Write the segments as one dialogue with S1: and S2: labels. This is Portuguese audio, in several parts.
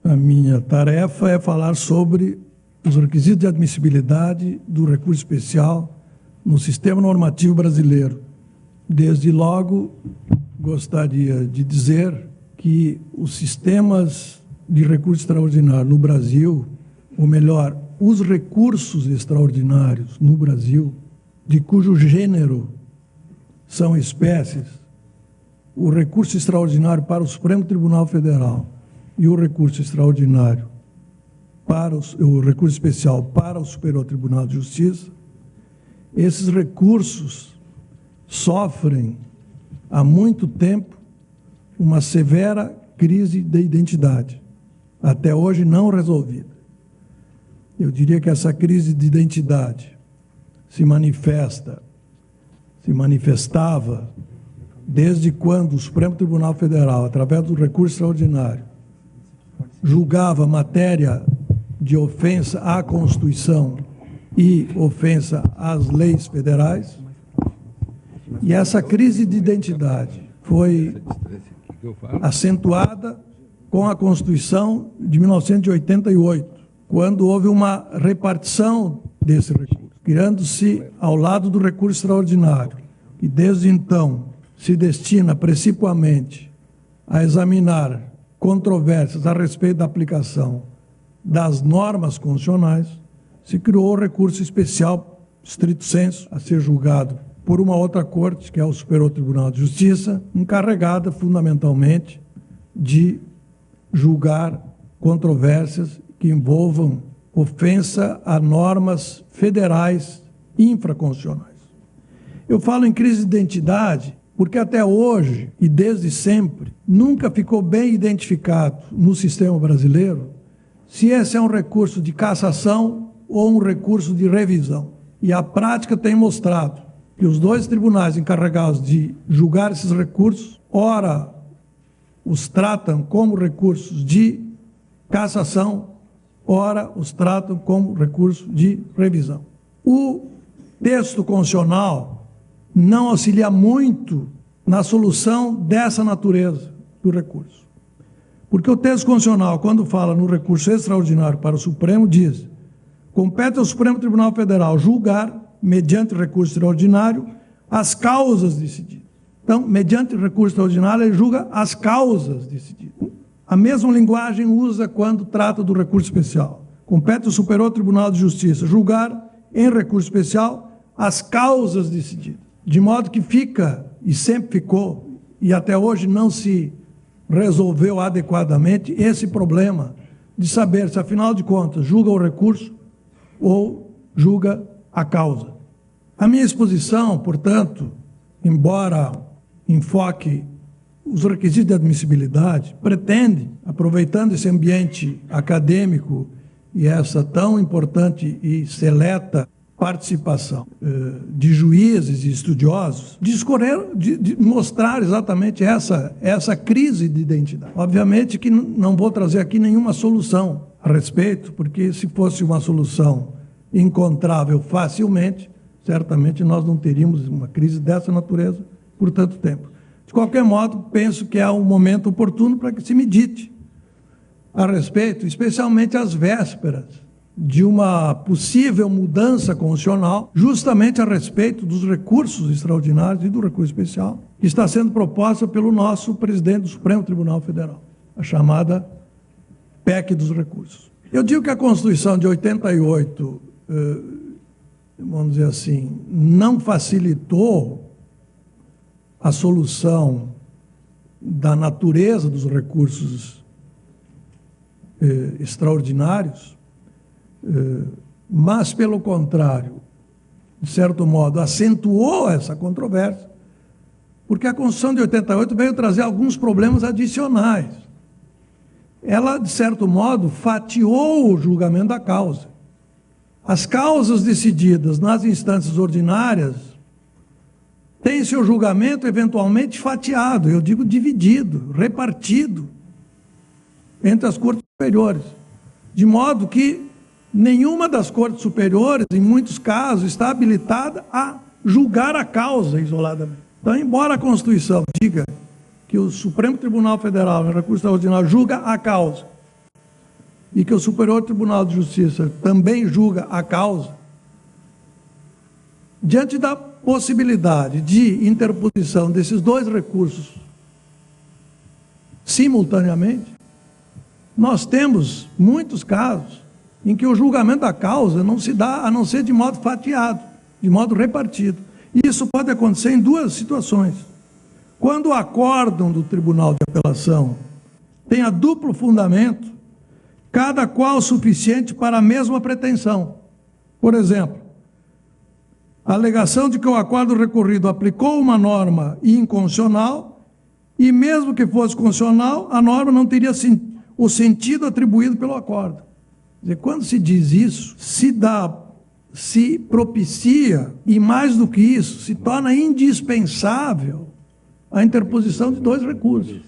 S1: A minha tarefa é falar sobre os requisitos de admissibilidade do recurso especial no sistema normativo brasileiro. Desde logo, gostaria de dizer que os sistemas de recurso extraordinário no Brasil, ou melhor, os recursos extraordinários no Brasil, de cujo gênero são espécies, o recurso extraordinário para o Supremo Tribunal Federal e o recurso extraordinário para o recurso especial para o Superior Tribunal de Justiça, esses recursos sofrem há muito tempo uma severa crise de identidade, até hoje não resolvida. Eu diria que essa crise de identidade se manifestava desde quando o Supremo Tribunal Federal, através do recurso extraordinário, julgava matéria de ofensa à Constituição e ofensa às leis federais. E essa crise de identidade foi acentuada com a Constituição de 1988, quando houve uma repartição desse recurso, criando-se ao lado do recurso extraordinário, e desde então se destina principalmente a examinar controvérsias a respeito da aplicação das normas constitucionais, se criou o recurso especial, stricto sensu, a ser julgado por uma outra corte, que é o Superior Tribunal de Justiça, encarregada fundamentalmente de julgar controvérsias que envolvam ofensa a normas federais infraconstitucionais. Eu falo em crise de identidade porque até hoje, e desde sempre, nunca ficou bem identificado no sistema brasileiro se esse é um recurso de cassação ou um recurso de revisão. E a prática tem mostrado que os dois tribunais encarregados de julgar esses recursos, ora os tratam como recursos de cassação, ora os tratam como recurso de revisão. O texto constitucional não auxilia muito na solução dessa natureza do recurso. Porque o texto constitucional, quando fala no recurso extraordinário para o Supremo, diz: compete ao Supremo Tribunal Federal julgar, mediante recurso extraordinário, as causas decididas. Então, mediante recurso extraordinário, ele julga as causas decididas. A mesma linguagem usa quando trata do recurso especial. Compete ao Superior Tribunal de Justiça julgar, em recurso especial, as causas decididas. De modo que fica, e sempre ficou, e até hoje não se resolveu adequadamente esse problema de saber se, afinal de contas, julga o recurso ou julga a causa. A minha exposição, portanto, embora enfoque os requisitos de admissibilidade, pretende, aproveitando esse ambiente acadêmico e essa tão importante e seleta participação de juízes e estudiosos, de mostrar exatamente essa crise de identidade. Obviamente que não vou trazer aqui nenhuma solução a respeito, porque se fosse uma solução encontrável facilmente, certamente nós não teríamos uma crise dessa natureza por tanto tempo. De qualquer modo, penso que é um momento oportuno para que se medite a respeito, especialmente às vésperas de uma possível mudança constitucional, justamente a respeito dos recursos extraordinários e do recurso especial, que está sendo proposta pelo nosso presidente do Supremo Tribunal Federal, a chamada PEC dos recursos. Eu digo que a Constituição de 88, vamos dizer assim, não facilitou a solução da natureza dos recursos extraordinários, mas, pelo contrário, de certo modo, acentuou essa controvérsia, porque a Constituição de 88 veio trazer alguns problemas adicionais. Ela, de certo modo, fatiou o julgamento da causa. As causas decididas nas instâncias ordinárias têm seu julgamento eventualmente fatiado, eu digo dividido, repartido entre as cortes superiores, de modo que nenhuma das cortes superiores, em muitos casos, está habilitada a julgar a causa isoladamente. Então, embora a Constituição diga que o Supremo Tribunal Federal, no recurso extraordinário, julga a causa, e que o Superior Tribunal de Justiça também julga a causa, diante da possibilidade de interposição desses dois recursos simultaneamente, nós temos muitos casos em que o julgamento da causa não se dá a não ser de modo fatiado, de modo repartido. E isso pode acontecer em duas situações. Quando o acórdão do Tribunal de Apelação tenha duplo fundamento, cada qual suficiente para a mesma pretensão. Por exemplo, a alegação de que o acórdão recorrido aplicou uma norma inconstitucional e, mesmo que fosse constitucional, a norma não teria o sentido atribuído pelo acórdão. Quer dizer, quando se diz isso, se propicia, e mais do que isso, se torna indispensável a interposição de dois recursos.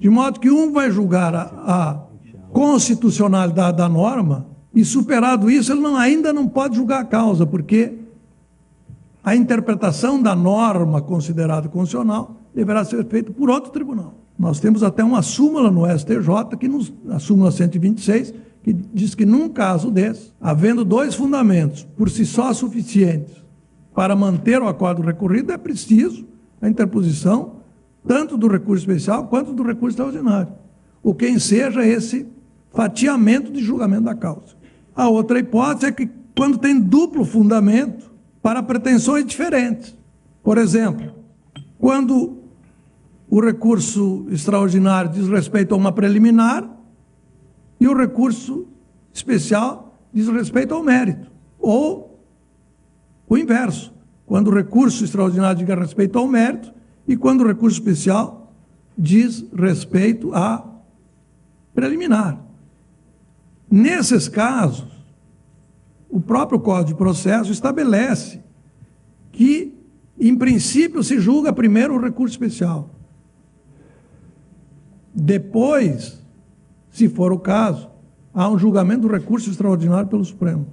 S1: De modo que um vai julgar a constitucionalidade da norma e, superado isso, ele ainda não pode julgar a causa, porque a interpretação da norma considerada constitucional deverá ser feita por outro tribunal. Nós temos até uma súmula no STJ, a súmula 126, que diz que num caso desse, havendo dois fundamentos por si só suficientes para manter o acordo recorrido, é preciso a interposição tanto do recurso especial quanto do recurso extraordinário, o que enseja esse fatiamento de julgamento da causa. A outra hipótese é que quando tem duplo fundamento para pretensões diferentes. Por exemplo, quando o recurso extraordinário diz respeito a uma preliminar e o recurso especial diz respeito ao mérito. Ou o inverso, quando o recurso extraordinário diz respeito ao mérito e quando o recurso especial diz respeito à preliminar. Nesses casos, o próprio Código de Processo estabelece que, em princípio, se julga primeiro o recurso especial. Depois, se for o caso, há um julgamento do recurso extraordinário pelo Supremo.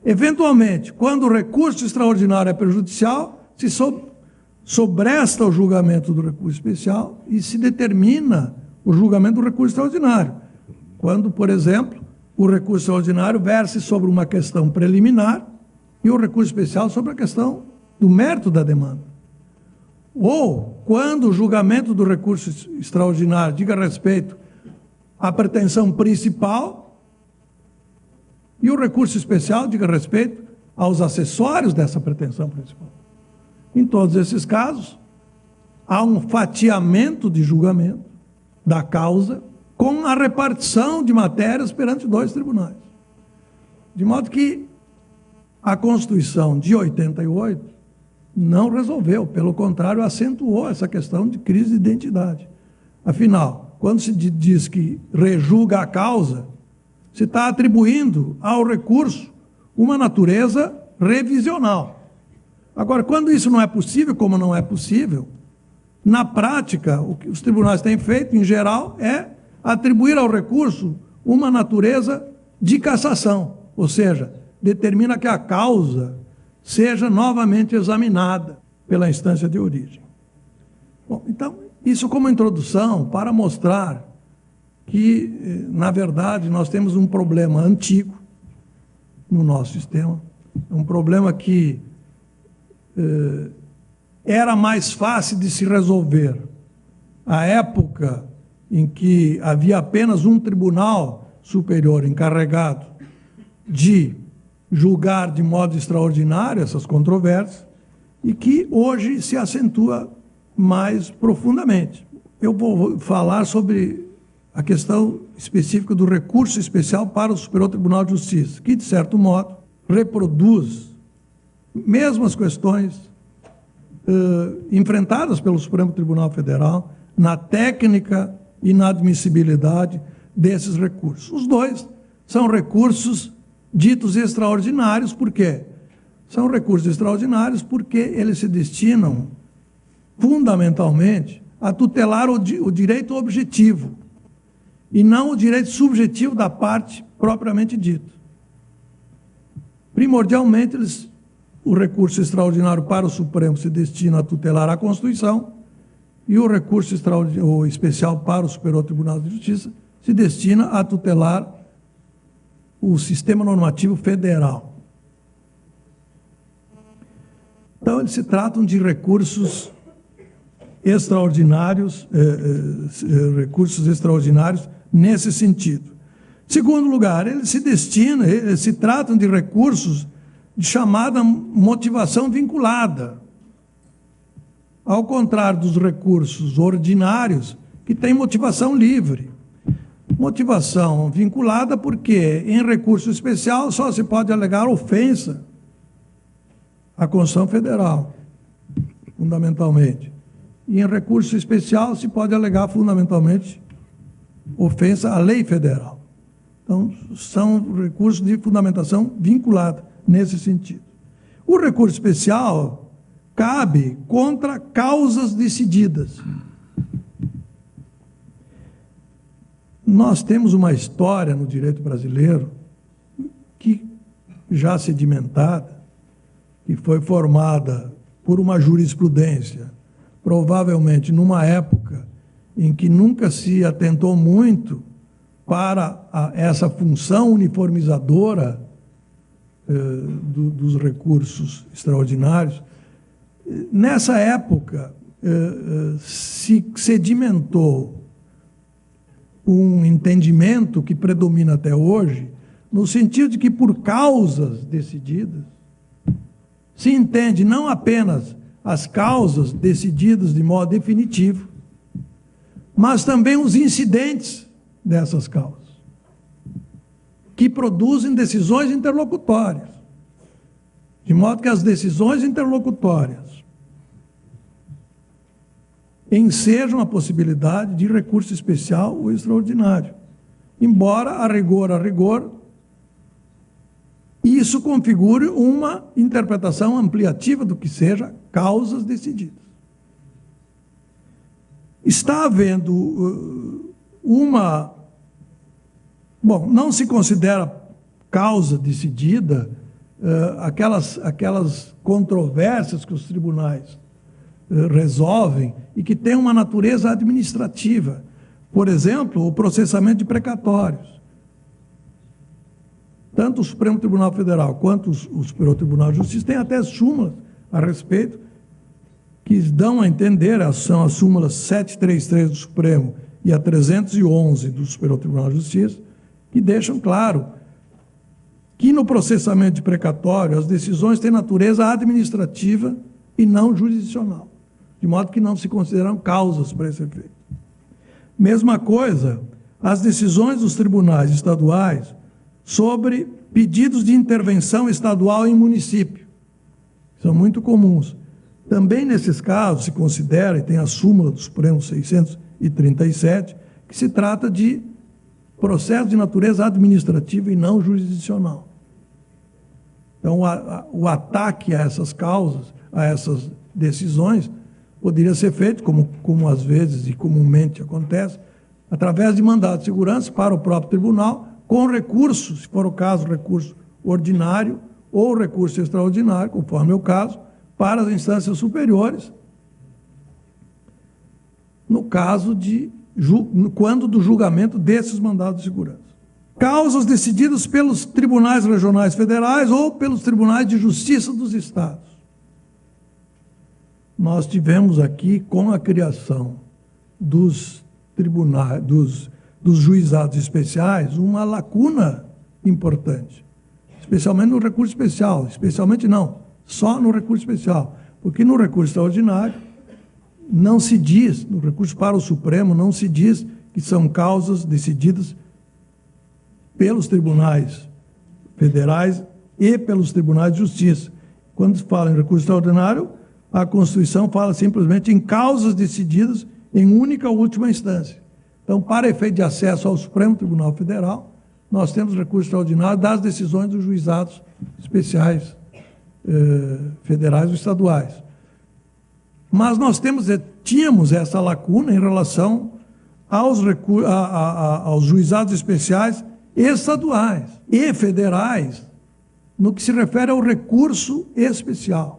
S1: Eventualmente, quando o recurso extraordinário é prejudicial, se sobresta o julgamento do recurso especial e se determina o julgamento do recurso extraordinário. Quando, por exemplo, o recurso extraordinário verse sobre uma questão preliminar e o recurso especial sobre a questão do mérito da demanda. Ou quando o julgamento do recurso extraordinário diga respeito à pretensão principal e o recurso especial diga respeito aos acessórios dessa pretensão principal. Em todos esses casos, há um fatiamento de julgamento da causa com a repartição de matérias perante dois tribunais. De modo que a Constituição de 88 não resolveu, pelo contrário, acentuou essa questão de crise de identidade. Afinal, quando se diz que rejulga a causa, se está atribuindo ao recurso uma natureza revisional. Agora, quando isso não é possível, como não é possível, na prática, o que os tribunais têm feito, em geral, é atribuir ao recurso uma natureza de cassação, ou seja, determina que a causa seja novamente examinada pela instância de origem. Bom, então, isso como introdução para mostrar que, na verdade, nós temos um problema antigo no nosso sistema, um problema que era mais fácil de se resolver à época em que havia apenas um tribunal superior encarregado de julgar de modo extraordinário essas controvérsias e que hoje se acentua mais profundamente. Eu vou falar sobre a questão específica do recurso especial para o Superior Tribunal de Justiça, que, de certo modo, reproduz mesmas questões enfrentadas pelo Supremo Tribunal Federal na técnica e na admissibilidade desses recursos. Os dois são recursos ditos extraordinários, por quê? São recursos extraordinários porque eles se destinam fundamentalmente a tutelar o direito objetivo e não o direito subjetivo da parte propriamente dita. Primordialmente, o recurso extraordinário para o Supremo se destina a tutelar a Constituição e o recurso especial para o Superior Tribunal de Justiça se destina a tutelar o sistema normativo federal. Então, eles se tratam de recursos extraordinários, nesse sentido. Segundo lugar, eles se tratam de recursos de chamada motivação vinculada, ao contrário dos recursos ordinários, que têm motivação livre. Motivação vinculada porque, em recurso especial, só se pode alegar ofensa à Constituição Federal, fundamentalmente. E em recurso especial se pode alegar, fundamentalmente, ofensa à lei federal. Então, são recursos de fundamentação vinculada, nesse sentido. O recurso especial cabe contra causas decididas. Nós temos uma história no direito brasileiro que já sedimentada, que foi formada por uma jurisprudência, provavelmente numa época em que nunca se atentou muito para essa função uniformizadora dos recursos extraordinários. Nessa época, se sedimentou um entendimento que predomina até hoje, no sentido de que, por causas decididas, se entende não apenas as causas decididas de modo definitivo, mas também os incidentes dessas causas, que produzem decisões interlocutórias, de modo que as decisões interlocutórias ensejam a possibilidade de recurso especial ou extraordinário, embora, a rigor, isso configure uma interpretação ampliativa do que seja causas decididas. Está havendo não se considera causa decidida aquelas controvérsias que os tribunais resolvem e que têm uma natureza administrativa. Por exemplo, o processamento de precatórios. Tanto o Supremo Tribunal Federal quanto o Superior Tribunal de Justiça têm até súmulas a respeito que dão a entender, são as súmulas 733 do Supremo e a 311 do Superior Tribunal de Justiça, que deixam claro que no processamento de precatório as decisões têm natureza administrativa e não jurisdicional, de modo que não se consideram causas para esse efeito. Mesma coisa, as decisões dos tribunais estaduais sobre pedidos de intervenção estadual em município, são muito comuns. Também nesses casos se considera, e tem a súmula do Supremo 637, que se trata de processo de natureza administrativa e não jurisdicional. Então, o ataque a essas causas, a essas decisões, poderia ser feito, como às vezes e comumente acontece, através de mandado de segurança para o próprio tribunal, com recurso, se for o caso, recurso ordinário ou recurso extraordinário, conforme é o caso, para as instâncias superiores, no caso quando do julgamento desses mandados de segurança. Causas decididas pelos tribunais regionais federais ou pelos tribunais de justiça dos estados. Nós tivemos aqui, com a criação dos tribunais, dos juizados especiais, uma lacuna importante, especialmente no recurso especial, só no recurso especial, porque no recurso extraordinário não se diz, no recurso para o Supremo, não se diz que são causas decididas pelos tribunais federais e pelos tribunais de justiça. Quando se fala em recurso extraordinário, a Constituição fala simplesmente em causas decididas em única ou última instância. Então, para efeito de acesso ao Supremo Tribunal Federal, nós temos recurso extraordinário das decisões dos juizados especiais federais ou estaduais. Mas nós tínhamos essa lacuna em relação aos juizados especiais estaduais e federais, no que se refere ao recurso especial.